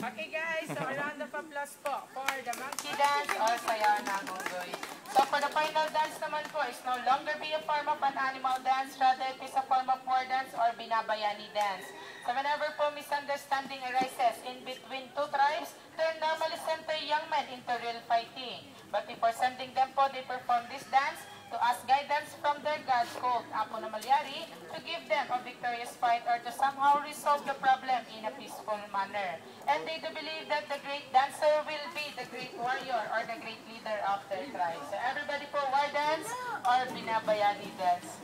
Okay guys, so a round of applause po for the monkey dance or sayaw ng unggoy. So for the final dance naman po is no longer be a form of an animal dance, rather it is a form of war dance or binabayani dance. So whenever po misunderstanding arises in between two tribes, they normally send the young men into real fighting. But before sending them po, they perform this dance to ask guidance from their god called Apo na Malyari to give them a victorious fight or to somehow resolve the problem in a peaceful manner. And they do believe that the great dancer will be the great warrior or the great leader of their tribe. So everybody po, war dance or binabayani dance.